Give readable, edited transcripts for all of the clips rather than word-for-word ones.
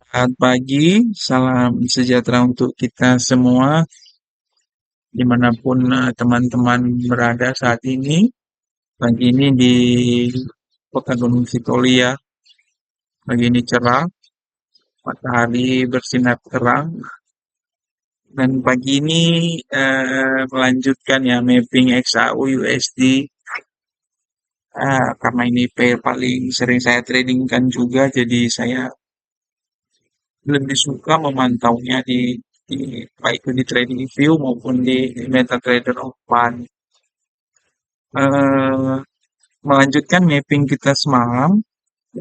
Selamat pagi, salam sejahtera untuk kita semua, dimanapun teman-teman berada saat ini. Pagi ini di Kota Gunung Sitolia, pagi ini cerah, matahari bersinar terang, dan pagi ini melanjutkan ya mapping XAU USD, karena ini pair paling sering saya tradingkan juga, jadi saya lebih suka memantaunya di baik itu di trading view maupun di MetaTrader 4. eh, Melanjutkan mapping kita semalam.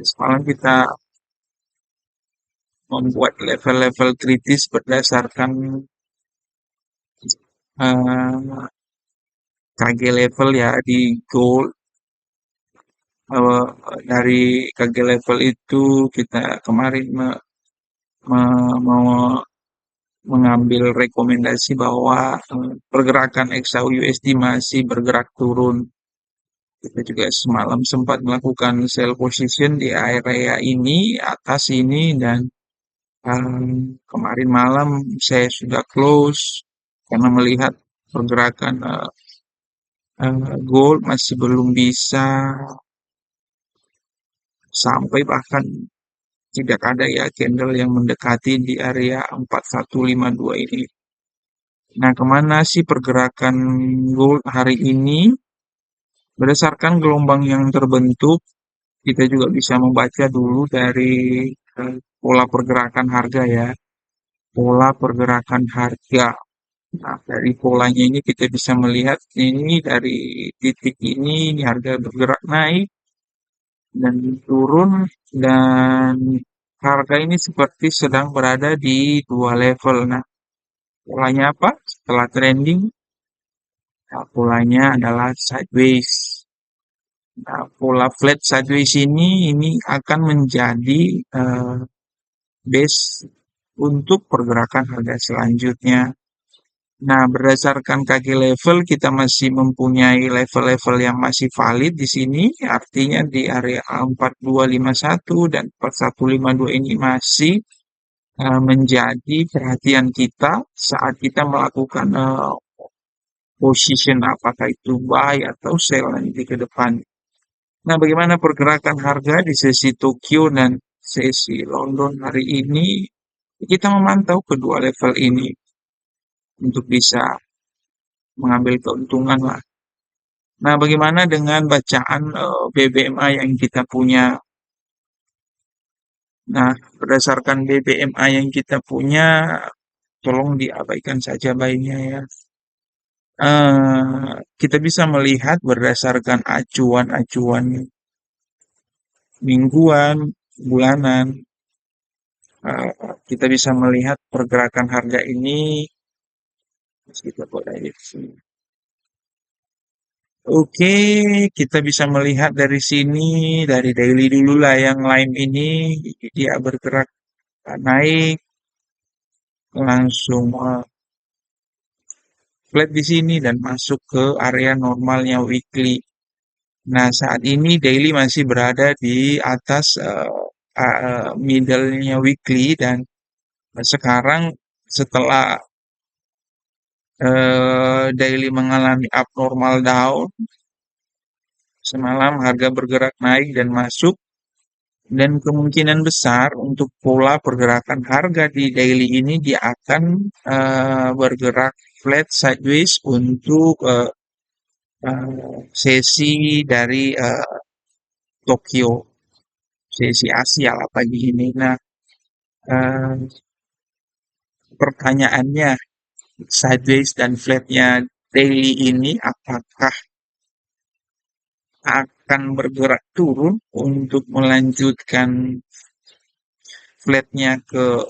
Semalam kita membuat level-level kritis berdasarkan eh, KG level ya di gold. Eh, dari KG level itu kita kemarin me- mengambil rekomendasi bahwa pergerakan XAU USD masih bergerak turun. Kita juga semalam sempat melakukan sell position di area ini, atas ini, dan kemarin malam saya sudah close karena melihat pergerakan gold masih belum bisa sampai, bahkan tidak ada ya candle yang mendekati di area 4152 ini. Nah, kemana sih pergerakan gold hari ini? Berdasarkan gelombang yang terbentuk, kita juga bisa membaca dulu dari pola pergerakan harga ya. Pola pergerakan harga. Nah, dari polanya ini kita bisa melihat ini dari titik ini harga bergerak naik dan turun, dan harga ini seperti sedang berada di dua level. Nah, polanya apa? Setelah trending, nah, polanya adalah sideways. Nah, pola flat sideways ini akan menjadi base untuk pergerakan harga selanjutnya. Nah, berdasarkan KG level, kita masih mempunyai level-level yang masih valid di sini. Artinya di area 4251 dan 4152 ini masih menjadi perhatian kita saat kita melakukan position, apakah itu buy atau sell nanti ke depan. Nah, bagaimana pergerakan harga di sesi Tokyo dan sesi London hari ini? Kita memantau kedua level ini untuk bisa mengambil keuntungan lah. Nah, bagaimana dengan bacaan BBMA yang kita punya? Nah, berdasarkan BBMA yang kita punya, tolong diabaikan saja baiknya ya. Kita bisa melihat berdasarkan acuan-acuan mingguan, bulanan, kita bisa melihat pergerakan harga ini. Kita boleh di sini. Oke, kita bisa melihat dari sini, dari daily dulu lah yang lain ini, dia bergerak naik, langsung flat di sini dan masuk ke area normalnya weekly. Nah, saat ini daily masih berada di atas middle-nya weekly, dan sekarang setelah daily mengalami abnormal down, semalam harga bergerak naik dan masuk, dan kemungkinan besar untuk pola pergerakan harga di daily ini dia akan bergerak flat sideways untuk sesi dari Tokyo, sesi Asia lah pagi ini. Nah, eh, pertanyaannya, sideways dan flatnya daily ini apakah akan bergerak turun untuk melanjutkan flatnya ke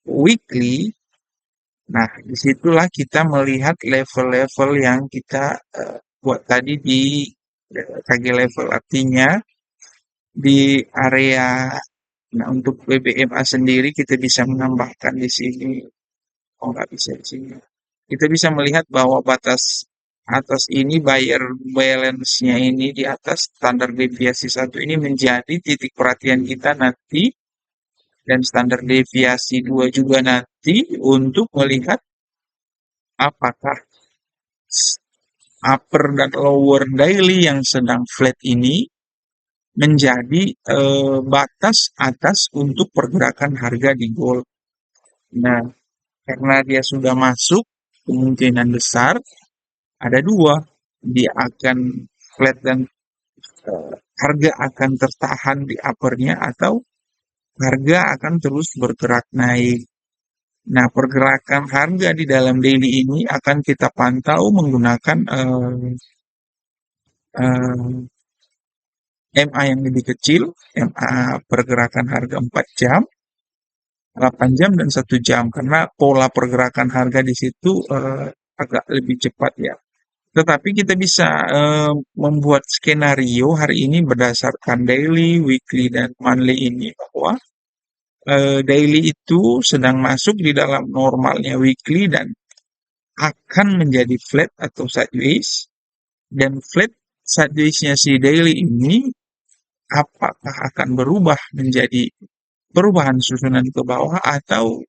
weekly? Nah, disitulah kita melihat level-level yang kita buat tadi di KG level, artinya di area. Nah, untuk BBMA sendiri kita bisa menambahkan di sini. Oh, nggak bisa di sini. Kita bisa melihat bahwa batas atas ini buyer balance-nya ini di atas standar deviasi 1 ini menjadi titik perhatian kita nanti dan standar deviasi 2 juga nanti untuk melihat apakah upper dan lower daily yang sedang flat ini menjadi batas atas untuk pergerakan harga di gold. Nah, karena dia sudah masuk, kemungkinan besar ada dua, dia akan flat dan harga akan tertahan di uppernya atau harga akan terus bergerak naik. Nah, pergerakan harga di dalam daily ini akan kita pantau menggunakan MA yang lebih kecil, MA pergerakan harga 4 jam, 8 jam, dan 1 jam. Karena pola pergerakan harga di situ agak lebih cepat ya. Tetapi kita bisa membuat skenario hari ini berdasarkan daily, weekly, dan monthly ini bahwa daily itu sedang masuk di dalam normalnya weekly dan akan menjadi flat atau sideways, dan flat sideways-nya si daily ini apakah akan berubah menjadi perubahan susunan ke bawah atau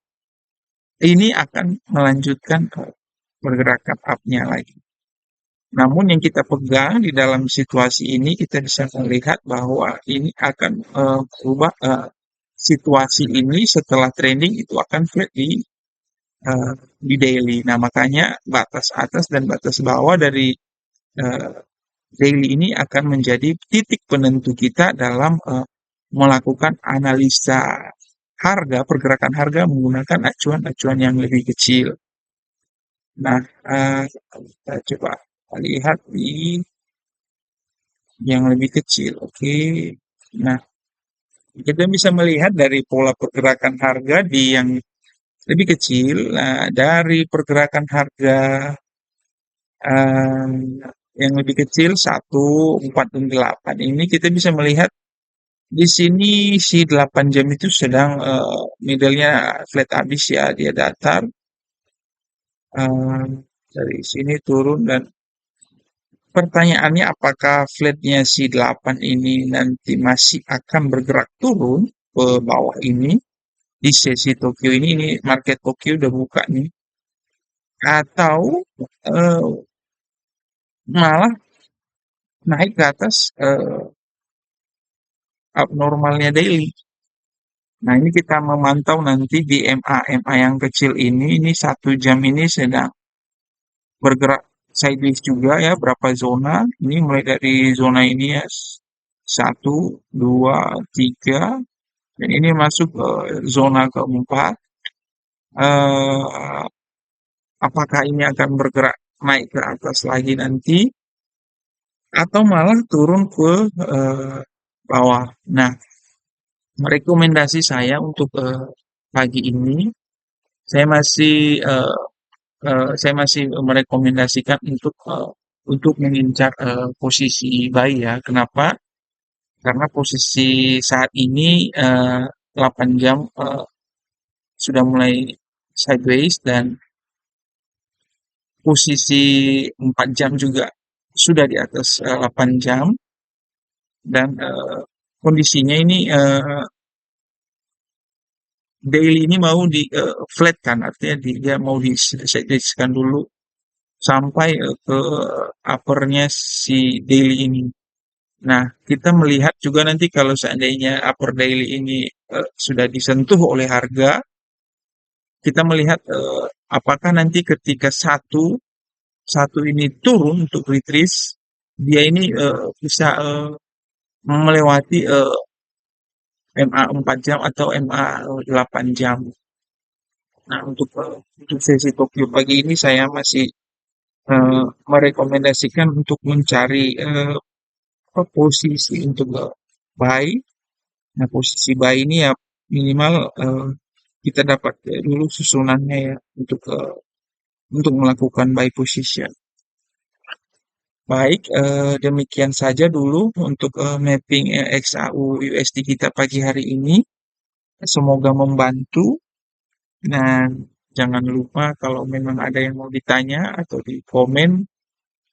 ini akan melanjutkan ke pergerakan up-nya lagi. Namun yang kita pegang di dalam situasi ini kita bisa melihat bahwa ini akan berubah, situasi ini setelah trending itu akan flat di daily. Nah, makanya batas atas dan batas bawah dari uh, daily ini akan menjadi titik penentu kita dalam melakukan analisa harga, pergerakan harga menggunakan acuan-acuan yang lebih kecil. Nah, kita coba lihat di yang lebih kecil. Oke. Nah, kita bisa melihat dari pola pergerakan harga di yang lebih kecil. Nah, dari pergerakan harga eh, yang lebih kecil 1, 4, dan 8 ini kita bisa melihat di sini si 8 jam itu sedang middle-nya flat habis ya, dia datar. Dari sini turun dan pertanyaannya apakah flatnya si 8 ini nanti masih akan bergerak turun ke bawah ini di sesi Tokyo ini market Tokyo udah buka nih, atau eh, malah naik ke atas abnormalnya daily. Nah, ini kita memantau nanti di MA yang kecil ini 1 jam ini sedang bergerak sideways juga ya, berapa zona. Ini mulai dari zona ini ya, 1, 2, 3, dan ini masuk ke zona keempat. Eh, apakah ini akan bergerak naik ke atas lagi nanti, atau malah turun ke bawah. Nah, rekomendasi saya untuk pagi ini, saya masih merekomendasikan untuk mengincar posisi buy ya. Kenapa? Karena posisi saat ini 8 jam sudah mulai sideways, dan posisi 4 jam juga sudah di atas 8 jam, dan kondisinya ini daily ini mau di flat kan, artinya dia mau di sideways kan dulu sampai ke uppernya si daily ini. Nah, kita melihat juga nanti kalau seandainya upper daily ini sudah disentuh oleh harga, kita melihat apakah nanti ketika satu satu ini turun untuk retrace, dia ini bisa melewati MA 4 jam atau MA 8 jam. Nah, untuk sesi Tokyo pagi ini saya masih merekomendasikan untuk mencari posisi untuk buy. Nah, posisi buy ini ya minimal kita dapat dulu susunannya ya untuk melakukan buy position. Baik, demikian saja dulu untuk mapping XAU USD kita pagi hari ini. Semoga membantu. Nah, jangan lupa kalau memang ada yang mau ditanya atau di komen,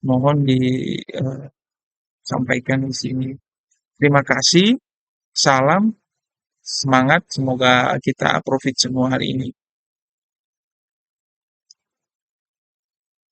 mohon disampaikan di sini. Terima kasih. Salam Semangat, semoga kita profit semua hari ini.